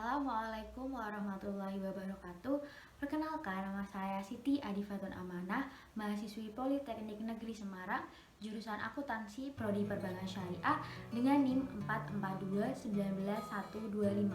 Assalamualaikum warahmatullahi wabarakatuh. Perkenalkan, nama saya Siti Adifatun Amanah, mahasiswi Politeknik Negeri Semarang, jurusan Akuntansi Prodi Perbankan Syariah dengan NIM 442191125.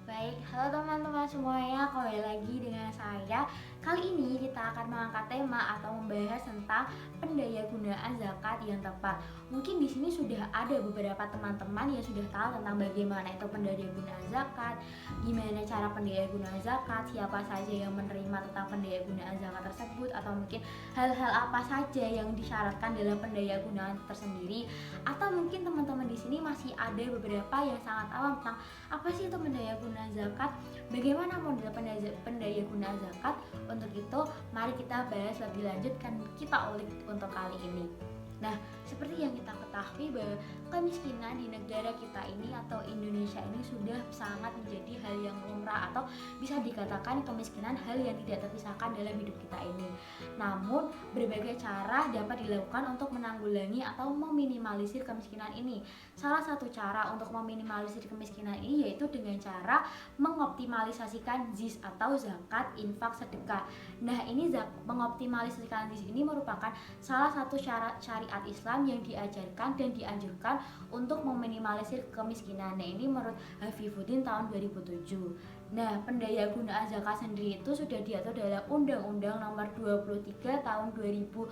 Baik, halo teman-teman semuanya, kembali lagi dengan saya. Kali ini kita akan mengangkat tema atau membahas tentang pendayagunaan zakat yang tepat. Mungkin di sini sudah ada beberapa teman-teman yang sudah tahu tentang bagaimana itu pendayagunaan zakat, gimana cara pendayagunaan zakat, siapa saja yang menerima tentang pendayagunaan zakat tersebut, atau mungkin hal-hal apa saja yang disyaratkan dalam pendayagunaan tersendiri. Atau mungkin teman-teman di sini masih ada beberapa yang sangat awam tentang apa sih itu pendayagunaan zakat, bagaimana model pendayagunaan zakat. Untuk itu, mari kita bahas lebih lanjut, kan kita ulik untuk kali ini. Nah, seperti yang kita ketahui bahwa kemiskinan di negara kita ini atau Indonesia ini sudah sangat menjadi hal yang lumrah, atau bisa dikatakan kemiskinan hal yang tidak terpisahkan dalam hidup kita ini. Namun, berbagai cara dapat dilakukan untuk menanggulangi atau meminimalisir kemiskinan ini. Salah satu cara untuk meminimalisir kemiskinan ini yaitu dengan cara mengoptimalisasikan ZIS atau zakat, infak, sedekah. Nah, ini mengoptimalisasikan ZIS ini merupakan salah satu syarat syariat Islam yang diajarkan dan dianjurkan untuk meminimalisir kemiskinan. Nah, ini menurut Hafifuddin tahun 2007. Nah, pendayagunaan zakat sendiri itu sudah diatur dalam Undang-Undang Nomor 23 tahun 2011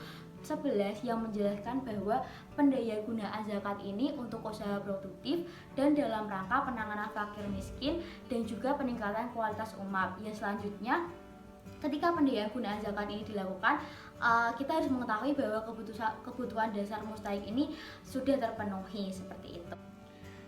yang menjelaskan bahwa pendayagunaan zakat ini untuk usaha produktif dan dalam rangka penanganan fakir miskin dan juga peningkatan kualitas umat. Yang selanjutnya, ketika pendayagunaan zakat ini dilakukan, kita harus mengetahui bahwa kebutuhan dasar mustahik ini sudah terpenuhi, seperti itu.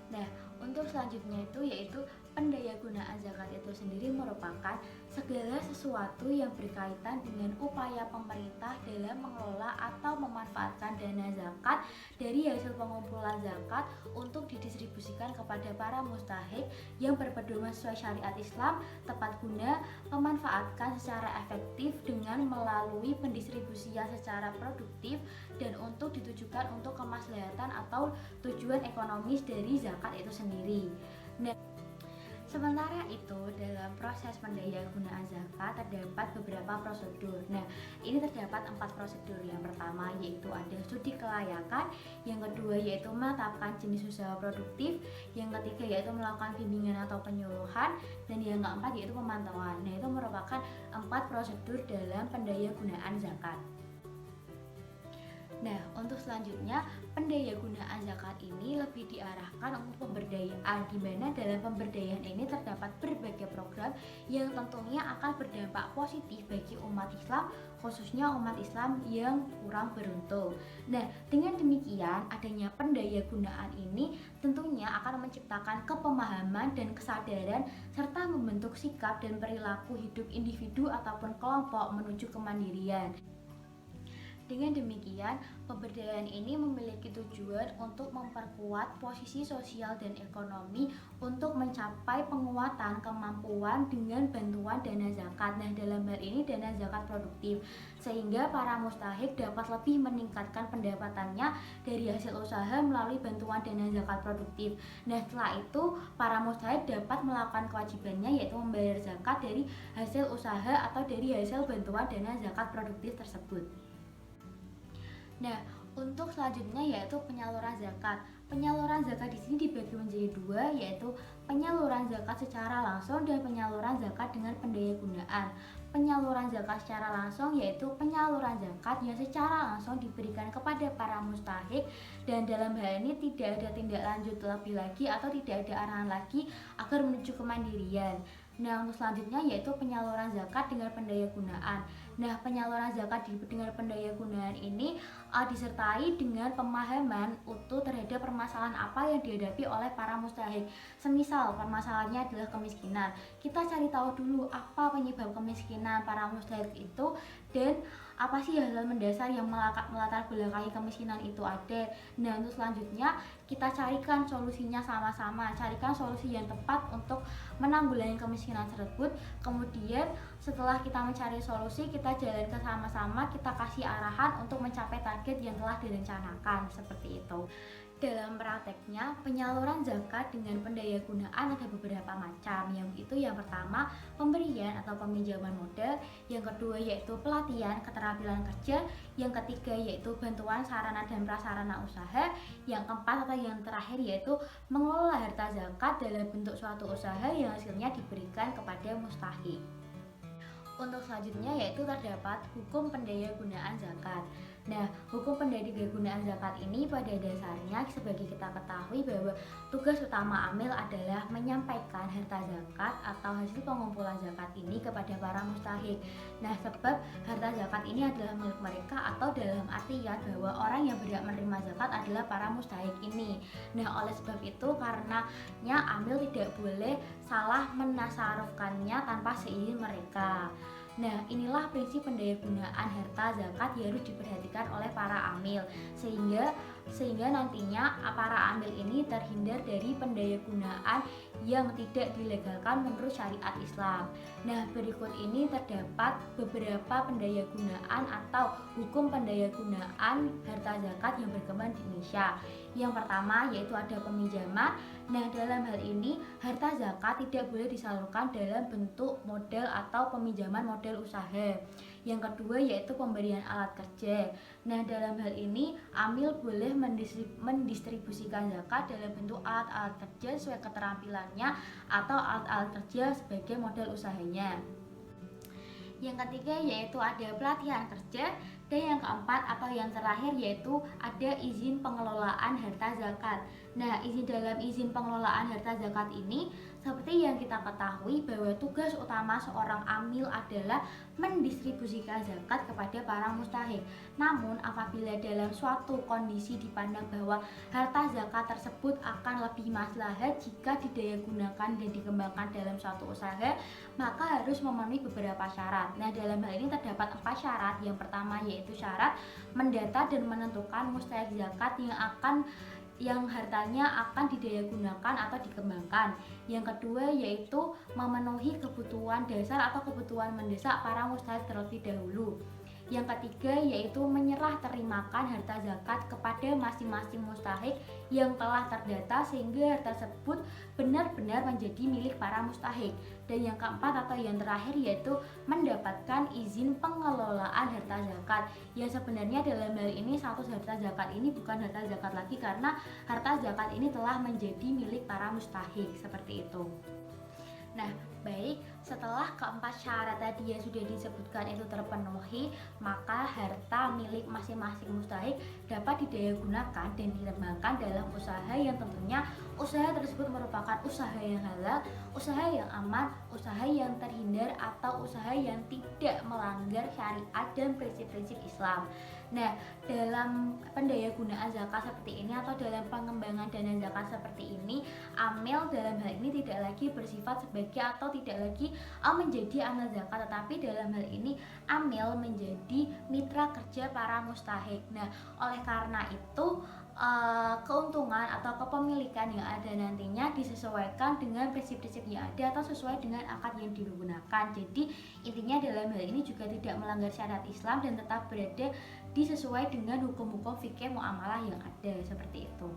Nah, untuk selanjutnya itu yaitu pendayagunaan zakat itu sendiri merupakan segala sesuatu yang berkaitan dengan upaya pemerintah dalam mengelola atau memanfaatkan dana zakat dari hasil pengumpulan zakat untuk didistribusikan kepada para mustahik yang berpedoman sesuai syariat Islam, tepat guna, memanfaatkan secara efektif dengan melalui pendistribusian secara produktif dan untuk ditujukan untuk kemaslahatan atau tujuan ekonomis dari zakat itu sendiri. Nah, sementara itu, dalam proses pendayagunaan zakat terdapat beberapa prosedur. Nah, ini terdapat 4 prosedur. Yang pertama yaitu ada studi kelayakan, yang kedua yaitu menetapkan jenis usaha produktif, yang ketiga yaitu melakukan bimbingan atau penyuluhan, dan yang keempat yaitu pemantauan. Nah, itu merupakan 4 prosedur dalam pendayagunaan zakat. Nah, untuk selanjutnya, pendayagunaan zakat ini lebih diarahkan untuk pemberdayaan, di mana dalam pemberdayaan ini terdapat berbagai program yang tentunya akan berdampak positif bagi umat Islam, khususnya umat Islam yang kurang beruntung. Nah, dengan demikian, adanya pendayagunaan ini tentunya akan menciptakan kepemahaman dan kesadaran serta membentuk sikap dan perilaku hidup individu ataupun kelompok menuju kemandirian. Dengan demikian, pemberdayaan ini memiliki tujuan untuk memperkuat posisi sosial dan ekonomi untuk mencapai penguatan kemampuan dengan bantuan dana zakat. Nah, dalam hal ini dana zakat produktif, sehingga para mustahik dapat lebih meningkatkan pendapatannya dari hasil usaha melalui bantuan dana zakat produktif. Nah, setelah itu para mustahik dapat melakukan kewajibannya yaitu membayar zakat dari hasil usaha atau dari hasil bantuan dana zakat produktif tersebut. Nah, untuk selanjutnya yaitu penyaluran zakat. Penyaluran zakat di sini dibagi menjadi 2, yaitu penyaluran zakat secara langsung dan penyaluran zakat dengan pendayagunaan. Penyaluran zakat secara langsung yaitu penyaluran zakat yang secara langsung diberikan kepada para mustahik, dan dalam hal ini tidak ada tindak lanjut lebih lagi atau tidak ada arahan lagi agar menuju kemandirian. Nah, untuk selanjutnya yaitu penyaluran zakat dengan pendayagunaan. Nah, penyaluran zakat dengan pendayagunaan ini disertai dengan pemahaman utuh terhadap permasalahan apa yang dihadapi oleh para mustahik. Semisal permasalahannya adalah kemiskinan, kita cari tahu dulu apa penyebab kemiskinan para mustahik itu dan apa sih hal-hal mendasar yang melatar belakangi kemiskinan itu ada. Nah, untuk selanjutnya kita carikan solusinya sama-sama, carikan solusi yang tepat untuk menanggulangi kemiskinan tersebut. Kemudian setelah kita mencari solusi, kita jalankan sama-sama, kita kasih arahan untuk mencapai target yang telah direncanakan, seperti itu. Dalam prakteknya, penyaluran zakat dengan pendayagunaan ada beberapa macam. Yang pertama, pemberian atau peminjaman modal, yang kedua yaitu pelatihan keterampilan kerja, yang ketiga yaitu bantuan sarana dan prasarana usaha, yang keempat atau yang terakhir yaitu mengelola harta zakat dalam bentuk suatu usaha yang hasilnya diberikan kepada mustahik. Untuk selanjutnya yaitu terdapat hukum pendayagunaan zakat. Nah, hukum pendayagunaan zakat ini pada dasarnya sebagai kita ketahui bahwa tugas utama amil adalah menyampaikan harta zakat atau hasil pengumpulan zakat ini kepada para mustahik. Nah, sebab harta zakat ini adalah milik mereka atau dalam artian bahwa orang yang berhak menerima zakat adalah para mustahik ini. Nah, oleh sebab itu karenanya amil tidak boleh salah menasarufkannya tanpa seizin mereka. Nah, inilah prinsip pendayagunaan harta zakat yang harus diperhatikan oleh para amil sehingga nantinya para amil ini terhindar dari pendayagunaan yang tidak dilegalkan menurut syariat Islam. Nah, berikut ini terdapat beberapa pendayagunaan atau hukum pendayagunaan harta zakat yang berkembang di Indonesia. Yang pertama yaitu ada peminjaman. Nah, dalam hal ini harta zakat tidak boleh disalurkan dalam bentuk modal atau peminjaman modal usaha. Yang kedua yaitu pemberian alat kerja. Nah, dalam hal ini amil boleh mendistribusikan zakat dalam bentuk alat-alat kerja sesuai keterampilannya atau alat-alat kerja sebagai modal usahanya. Yang ketiga yaitu ada pelatihan kerja, dan yang keempat atau yang terakhir yaitu ada izin pengelolaan harta zakat. Nah, dalam izin pengelolaan harta zakat ini seperti yang kita ketahui bahwa tugas utama seorang amil adalah mendistribusikan zakat kepada para mustahik. Namun apabila dalam suatu kondisi dipandang bahwa harta zakat tersebut akan lebih maslahat jika didayagunakan dan dikembangkan dalam suatu usaha, maka harus memenuhi beberapa syarat. Nah, dalam hal ini terdapat 4 syarat. Yang pertama yaitu syarat mendata dan menentukan mustahik zakat yang hartanya akan didayagunakan atau dikembangkan. Yang kedua yaitu memenuhi kebutuhan dasar atau kebutuhan mendesak para mustahik terlebih dahulu. Yang ketiga yaitu menyerah terimakan harta zakat kepada masing-masing mustahik yang telah terdata sehingga harta tersebut benar-benar menjadi milik para mustahik. Dan yang keempat atau yang terakhir yaitu mendapatkan izin pengelolaan harta zakat. Yang sebenarnya dalam hal ini status harta zakat ini bukan harta zakat lagi karena harta zakat ini telah menjadi milik para mustahik, seperti itu. Nah, baik, setelah keempat syarat tadi yang sudah disebutkan itu terpenuhi, maka harta milik masing-masing mustahik dapat didayagunakan dan dikembangkan dalam usaha yang tentunya usaha tersebut merupakan usaha yang halal, usaha yang aman, usaha yang terhindar atau usaha yang tidak melanggar syariat dan prinsip-prinsip Islam. Nah, dalam pendayagunaan zakat seperti ini atau dalam pengembangan dana zakat seperti ini, amil dalam hal ini tidak lagi bersifat sebagai atau tidak lagi menjadi amil zakat, tetapi dalam hal ini amil menjadi mitra kerja para mustahik. Nah, oleh karena itu keuntungan atau kepemilikan yang ada nantinya disesuaikan dengan prinsip-prinsip yang ada atau sesuai dengan akad yang digunakan. Jadi intinya dalam hal ini juga tidak melanggar syariat Islam dan tetap berada disesuai dengan hukum-hukum fikih muamalah yang ada, seperti itu.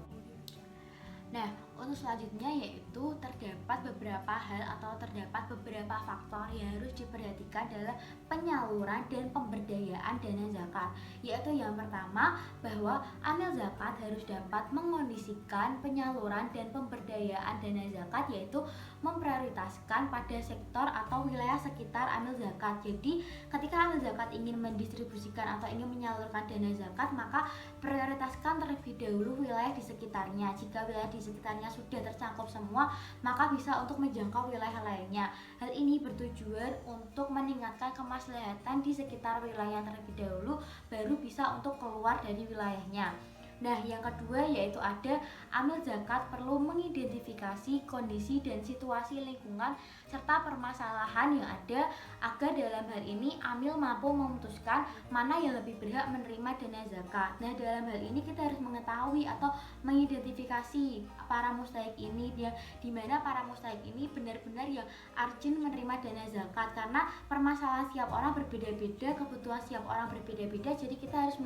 Nah, untuk selanjutnya yaitu terdapat beberapa hal atau terdapat beberapa faktor yang harus diperhatikan dalam penyaluran dan pemberdayaan dana zakat. Yaitu yang pertama bahwa amil zakat harus dapat mengondisikan penyaluran dan pemberdayaan dana zakat, yaitu memprioritaskan pada sektor atau wilayah sekitar amil zakat. Jadi ketika amil zakat ingin mendistribusikan atau ingin menyalurkan dana zakat, maka prioritaskan terlebih dahulu wilayah di sekitarnya. Jika wilayah di sekitarnya sudah tercakup semua, maka bisa untuk menjangkau wilayah lainnya. Hal ini bertujuan untuk meningkatkan kemaslahatan di sekitar wilayah terlebih dahulu, baru bisa untuk keluar dari wilayahnya. Nah, yang kedua yaitu ada amil zakat perlu mengidentifikasi kondisi dan situasi lingkungan serta permasalahan yang ada agar dalam hal ini amil mampu memutuskan mana yang lebih berhak menerima dana zakat. Nah, dalam hal ini kita harus mengetahui atau mengidentifikasi para mustahik ini, di mana para mustahik ini benar-benar yang urgent menerima dana zakat, karena permasalahan setiap orang berbeda-beda, kebutuhan setiap orang berbeda-beda, jadi kita harus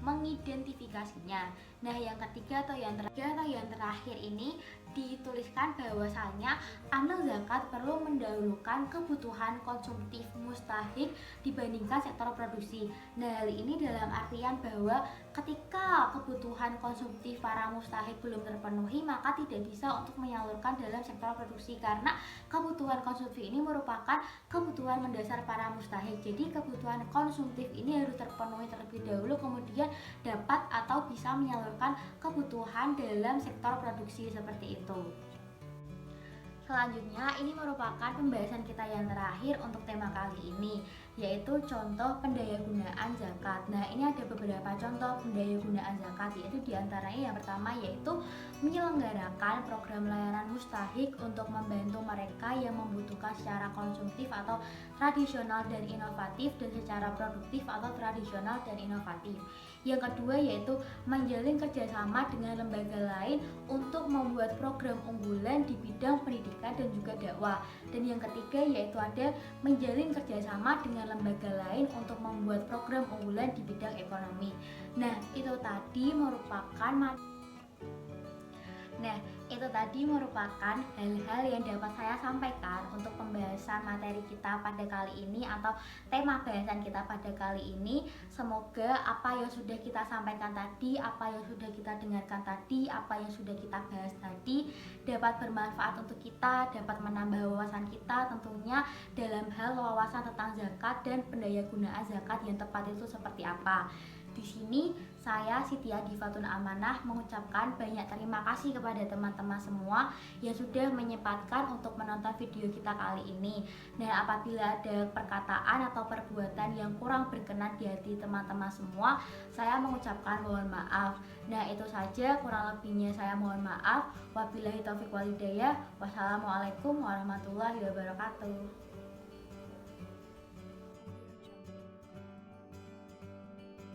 mengidentifikasinya. lainnya. Nah, yang ketiga atau yang terakhir ini dituliskan bahwasanya amil zakat perlu mendahulukan kebutuhan konsumtif mustahik dibandingkan sektor produksi. Nah, hal ini dalam artian bahwa ketika kebutuhan konsumtif para mustahik belum terpenuhi, maka tidak bisa untuk menyalurkan dalam sektor produksi, karena kebutuhan konsumtif ini merupakan kebutuhan mendasar para mustahik. Jadi kebutuhan konsumtif ini harus terpenuhi terlebih dahulu, kemudian dapat atau bisa menyalurkan kebutuhan dalam sektor produksi seperti itu. Selanjutnya, ini merupakan pembahasan kita yang terakhir untuk tema kali ini, yaitu contoh pendayagunaan zakat. Nah, ini ada beberapa contoh pendayagunaan zakat, yaitu diantaranya yang pertama yaitu menyelenggarakan program layanan mustahik untuk membantu mereka yang membutuhkan secara konsumtif atau tradisional dan inovatif, dan secara produktif atau tradisional dan inovatif. Yang kedua yaitu menjalin kerjasama dengan lembaga lain untuk membuat program unggulan di bidang pendidikan dan juga dakwah. Dan yang ketiga yaitu ada menjalin kerjasama dengan lembaga lain untuk membuat program unggulan di bidang ekonomi. Nah, itu tadi merupakan hal-hal yang dapat saya sampaikan untuk pembahasan materi kita pada kali ini atau tema bahasan kita pada kali ini. Semoga apa yang sudah kita sampaikan tadi, apa yang sudah kita dengarkan tadi, apa yang sudah kita bahas tadi dapat bermanfaat untuk kita, dapat menambah wawasan kita tentunya dalam hal wawasan tentang zakat dan pendayagunaan zakat yang tepat itu seperti apa. Di sini saya Siti Adifatun Amanah mengucapkan banyak terima kasih kepada teman-teman semua yang sudah menyempatkan untuk menonton video kita kali ini. Nah, apabila ada perkataan atau perbuatan yang kurang berkenan di hati teman-teman semua, saya mengucapkan mohon maaf. Nah, itu saja, kurang lebihnya saya mohon maaf. Wabillahi taufiq walhidayah. Wassalamualaikum warahmatullahi wabarakatuh.